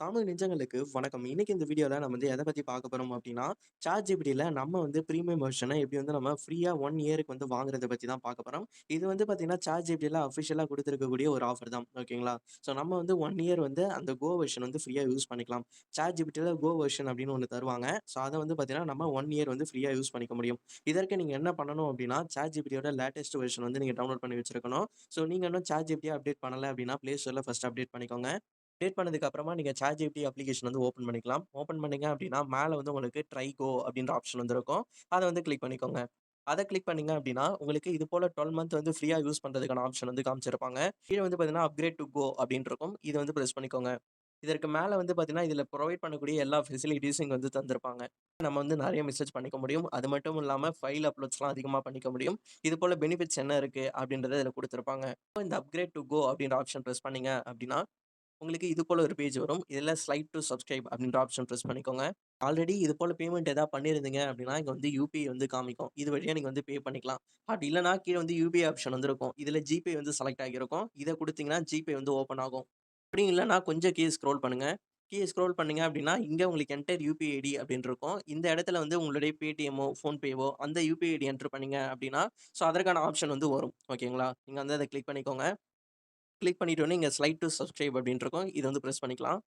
தமிழ் நெஞ்சங்களுக்கு வணக்கம். இன்னைக்கு இந்த வீடியோல நம்ம வந்து எத பத்தி பார்க்க போறோம் அப்டின்னா, ChatGPTல நம்ம வந்து பிரீமியம் வெர்ஷன எப்டி வந்து நம்ம ஃப்ரீயா 1 இயர்க்கு வந்து வாங்குறத பத்தி தான் பார்க்க போறோம். இது வந்து பார்த்தீங்கன்னா, ChatGPTல அஃபிஷியலா குடுத்திருக்கக்கூடிய ஒரு ஆஃபர் தான். ஓகேங்களா? ஸோ நம்ம வந்து 1 இயர் வந்து அந்த கோ வெர்ஷன் வந்து ஃப்ரீயா யூஸ் பண்ணிக்கலாம். ChatGPTல கோ வெர்ஷன் அப்டின்னு ஒண்ணு தருவாங்க. ஸோ அத வந்து பார்த்தீங்கன்னா, நம்ம 1 இயர் வந்து ஃப்ரீயா யூஸ் பண்ணிக்க முடியும். இதற்கு நீங்க என்ன பண்ணணும் அப்டின்னா, ChatGPTயோட லேட்டஸ்ட் வெர்ஷன் வந்து நீங்க டவுன்லோட் பண்ணி வச்சிருக்கணும். ஸோ நீங்க இன்னும் ChatGPT அப்டேட் பண்ணல அப்டின்னா, Play Storeல ஃபர்ஸ்ட் அப்டேட் பண்ணிக்கோங்க. அப்டேட் பண்ணதுக்கு அப்புறமா நீங்க ChatGPT அப்ளிகேஷன் வந்து ஓப்பன் பண்ணிக்கலாம். ஓப்பன் பண்ணீங்க அப்டின்னா, மேல வந்து உங்களுக்கு ட்ரை கோ அப்டின்ற ஆப்ஷன் வந்து இருக்கும். அத வந்து கிளிக் பண்ணிக்கோங்க. அத கிளிக் பண்ணீங்க அப்டின்னா, உங்களுக்கு இது போல 12 மந்த் வந்து ஃப்ரீயா யூஸ் பண்றதுக்கான ஆப்ஷன் வந்து காமிச்சிருப்பாங்க. கீழ வந்து பார்த்தீங்கன்னா, அப்கிரேட் டூ கோ அப்டின்னு இருக்கும். இத வந்து பிரஸ் பண்ணிக்கோங்க. இதற்கு மேல வந்து பார்த்தீங்கன்னா, இதுல புரொவைட் பண்ணக்கூடிய எல்லா ஃபெசிலிட்டீஸும் இங்க வந்து தந்திருப்பாங்க. நம்ம வந்து நெறைய மெசேஜ் பண்ணிக்க முடியும். அது மட்டும் இல்லாம ஃபைல் அப்லோட்ஸ்லாம் அதிகமா பண்ணிக்க முடியும். இது போல பெனிஃபிட்ஸ் என்ன இருக்கு அப்டின்றத இதுல குடுத்திருப்பாங்க. இந்த அப்கிரேட் டூ கோ அப்டின்ற ஆப்ஷன் பிரஸ் பண்ணீங்க அப்டின்னா, உங்களுக்கு இது போல ஒரு பேஜ் வரும். இதுல ஸ்லைட் டூ சப்ஸ்கிரைப் அப்படின்ற ஆப்ஷன் பிரஸ் பண்ணிக்கோங்க. ஆல்ரெடி இது போல பேமெண்ட் ஏதாவது பண்ணியிருந்தீங்க அப்படின்னா, இங்க வந்து யுபிஐ வந்து காமிக்கும். இது வழியா நீங்க வந்து பே பண்ணிக்கலாம். அப்படி இல்லன்னா கீழ வந்து யுபிஐ ஆப்ஷன் வந்து இருக்கும். இதுல ஜிபே வந்து செலக்ட் ஆகியிருக்கும். இத குடுத்தீங்கன்னா ஜிபே வந்து ஓப்பன் ஆகும். அப்படி இல்லன்னா கொஞ்சம் கீழ ஸ்க்ரோல் பண்ணுங்க. கீழ ஸ்க்ரோல் பண்ணீங்க அப்படின்னா, இங்க உங்களுக்கு என்டர் யுபிஐ ஐடி அப்படின்னு இருக்கும். இந்த இடத்துல வந்து உங்களுடைய Paytmமோ, ஃபோன்பேவோ அந்த யுபிஐ ஐடி என்டர் பண்ணீங்க அப்படின்னா, ஸோ அதற்கான ஆப்ஷன் வந்து வரும். ஓகேங்களா? நீங்க வந்து அத கிளிக் பண்ணிக்கோங்க. கிளிக் பண்ணிட்டோனே இங்க ஸ்லைட் டூ சப்ஸ்கிரைப் அப்டின்னு இருக்கும். இத வந்து பிரஸ் பண்ணிக்கலாம்.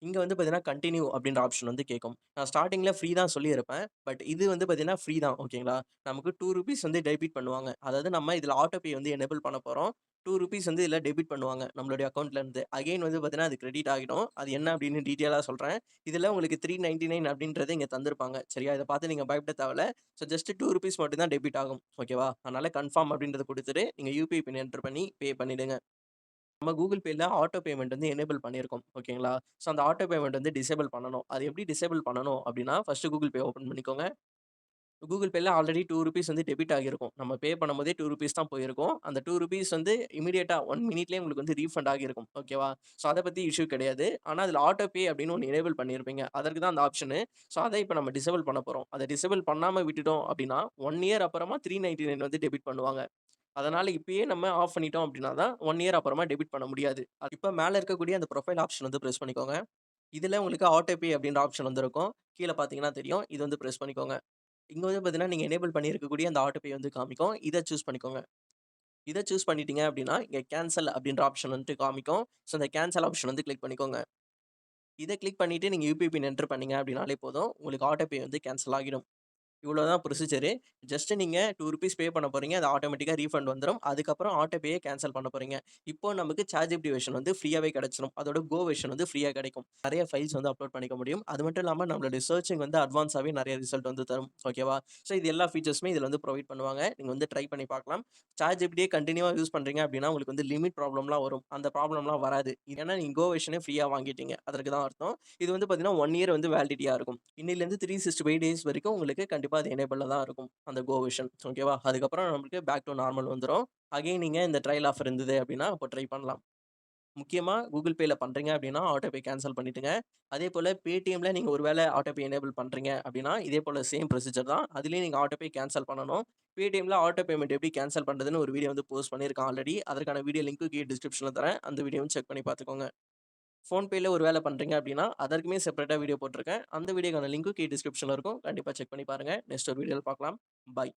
இங்க வந்து பார்த்தீங்கன்னா, கன்டின்யூ அப்டின்ற ஆப்ஷன் வந்து கேட்கும். நான் ஸ்டார்ட்டிங்ல ஃப்ரீ தான் சொல்லியிருப்பேன். பட் இது வந்து பார்த்தீங்கன்னா, ஃப்ரீ தான் ஓகேங்களா? நமக்கு ₹2 வந்து டெபிட் பண்ணுவாங்க. அதாவது நம்ம இதுல ஆட்டோ பே வந்து எனேபிள் பண்ண போறோம். ₹2 வந்து இதுல டெபிட் பண்ணுவாங்க. நம்மளுடைய அக்கவுண்ட்ல இருந்து. அகைன் வந்து பார்த்தீங்கன்னா, அது கிரெடிட் ஆகிடும். அது என்ன அப்டின்னு டீட்டெயிலா சொல்றேன். இதுல உங்களுக்கு 399 அப்டின்றத இங்க தந்திருப்பாங்க. சரியா? இத பார்த்து நீங்க பயப்பட தேவையில்ல. ஸோ ஜஸ்ட் ₹2 மட்டும் தான் டெபிட் ஆகும். ஓகேவா? அதனால கன்ஃபர்ம் அப்டின்றத குடுத்துட்டு, நீங்க யுபிஐ பின் என்டர் பண்ணி பே பண்ணிடுங்க. நம்ம Google Payல ஆட்டோ பேமெண்ட் வந்து எனேபிள் பண்ணியிருக்கோம். ஓகேங்களா? ஸோ அந்த ஆட்டோ பேமெண்ட் வந்து டிசேபிள் பண்ணணும். அது எப்படி டிசேபிள் பண்ணணும் அப்படின்னா, ஃபர்ஸ்ட் Google Pay ஓப்பன் பண்ணிக்கோங்க. Google Payல ஆல்ரெடி ₹2 வந்து டெபிட் ஆகியிருக்கும். நம்ம பே பண்ணும்போதே ₹2 தான் போயிருக்கும். அந்த ₹2 வந்து இமிடியேட்டா 1 மினிட்லயே உங்களுக்கு வந்து ரீஃபண்ட் ஆகியிருக்கும். ஓகேவா? ஸோ அத பத்தி இஷ்யூ கிடையாது. ஆனா அதில ஆட்டோ பே அப்படின்னு ஒண்ணு எனேபிள் பண்ணியிருப்பீங்க. அதற்கு தான் அந்த ஆப்ஷனு. ஸோ அத இப்ப நம்ம டிசேபிள் பண்ண போறோம். அத டிசேபிள் பண்ணாம விட்டுட்டோம் அப்படின்னா, 1 இயர் அப்புறமா 399 வந்து டெபிட் பண்ணுவாங்க. அதனால இப்பயே நம்ம ஆஃப் பண்ணிட்டோம் அப்டின்னா தான் 1 இயர் அப்புறமா டெபிட் பண்ண முடியாது. இப்ப மேல இருக்கக்கூடிய அந்த புரொஃபைல் ஆப்ஷன் வந்து பிரஸ் பண்ணிக்கோங்க. இதுல உங்களுக்கு ஆட்டோ பே அப்டின்ற ஆப்ஷன் வந்து இருக்கும். கீழ பார்த்தீங்கன்னா தெரியும். இது வந்து பிரஸ் பண்ணிக்கோங்க. இங்க வந்து பார்த்தீங்கன்னா, நீங்க எனேபிள் பண்ணியிருக்கக்கூடிய அந்த ஆட்டோ பே வந்து காமிக்கும். இத சூஸ் பண்ணிக்கோங்க. இத சூஸ் பண்ணிட்டீங்க அப்டின்னா, இங்க கேன்சல் அப்டின்ற ஆப்ஷன் வந்துட்டு காமிக்கும். ஸோ இந்த கேன்சல் ஆப்ஷன் வந்து கிளிக் பண்ணிக்கோங்க. இத கிளிக் பண்ணிட்டு நீங்க யுபிஐ பின் என்டர் பண்ணீங்க அப்டின்னாலே போதும். உங்களுக்கு ஆட்டோ பே வந்து கேன்சல் ஆகிடும். இவ்வளோதான் ப்ரொசீஜரு. ஜஸ்ட் நீங்க ₹2 பே பண்ண போறீங்க. அது ஆட்டோமேட்டிக்கா ரீஃபண்ட் வந்துரும். அதுக்கப்புறம் ஆட்டோ பேய கேன்சல் பண்ண போறீங்க. இப்போ நமக்கு ChatGPT வெர்ஷன் வந்து ஃப்ரீயாவே கிடைச்சிரும். அதோட கோ வெர்ஷன் வந்து ஃப்ரீயா கிடைக்கும். நெறைய ஃபைல்ஸ் வந்து அப்லோட் பண்ணிக்க முடியும். அது மட்டும் இல்லாம நம்மளுடைய சர்ச்சிங் வந்து அட்வான்ஸாவே நெறைய ரிசல்ட் வந்து தரும். ஓகேவா? ஸோ இது எல்லா ஃபீச்சர்ஸுமே இதுல வந்து புரொவைட் பண்ணுவாங்க. நீங்க வந்து ட்ரை பண்ணி பார்க்கலாம். ChatGPTயே கன்டினியூவா யூஸ் பண்றீங்க அப்டின்னா, உங்களுக்கு வந்து லிமிட் ப்ராப்ளம்லாம் வரும். அந்த ப்ராப்ளம்லாம் வராது. ஏன்னா நீங்க கோ வெர்ஷனே ஃப்ரீயா வாங்கிட்டீங்க. அதற்கு தான் அர்த்தம். இது வந்து பார்த்தீங்கன்னா, 1 இயர் வந்து வேலிடிட்டியா இருக்கும். இன்னையிலேருந்து 365 டேஸ் வரைக்கும் உங்களுக்கு கண்டிப்பா அது எனேபிள்ல தான் இருக்கும். அந்த கோ வெர்ஷன் ஓகேவா? அதுக்கப்புறம் நம்மளுக்கு பேக் டூ நார்மல் வந்துரும். அகைன் நீங்க இந்த ட்ரையல் ஆஃபர் இருந்தது அப்டின்னா, அப்போ ட்ரை பண்ணலாம். முக்கியமா Google Payல பண்றீங்க அப்டின்னா, ஆட்டோ பே கேன்சல் பண்ணிடுங்க. அதேபோல Paytmல நீங்க ஒரு வேள ஆட்டோ பே எனேபிள் பண்றீங்க அப்டின்னா, இதே போல சேம் ப்ரொசீஜர் தான். அதிலயும் நீங்க ஆட்டோ பே கேன்சல் பண்ணணும். Paytmல ஆட்டோ பேமெண்ட் எப்படி கேன்சல் பண்றதுன்னு ஒரு வீடியோ வந்து போஸ்ட் பண்ணியிருக்கேன் ஆல்ரெடி. அதற்கான வீடியோ லிங்க் கீழ டிஸ்கிரிப்ஷன்ல தரேன். அந்த வீடியோவும் செக் பண்ணி பார்த்துக்கோங்க. ஃபோன்பேல ஒரு வேல பண்றீங்க அப்டின்னா, அதற்குமே செப்பரேட்டா வீடியோ போட்டுருக்கேன். அந்த வீடியோக்கான லிங்க்கும் கீழ டிஸ்கிரிப்ஷன்ல இருக்கும். கண்டிப்பா செக் பண்ணி பாருங்க. நெக்ஸ்ட் ஒரு வீடியோல பார்க்கலாம். பாய்.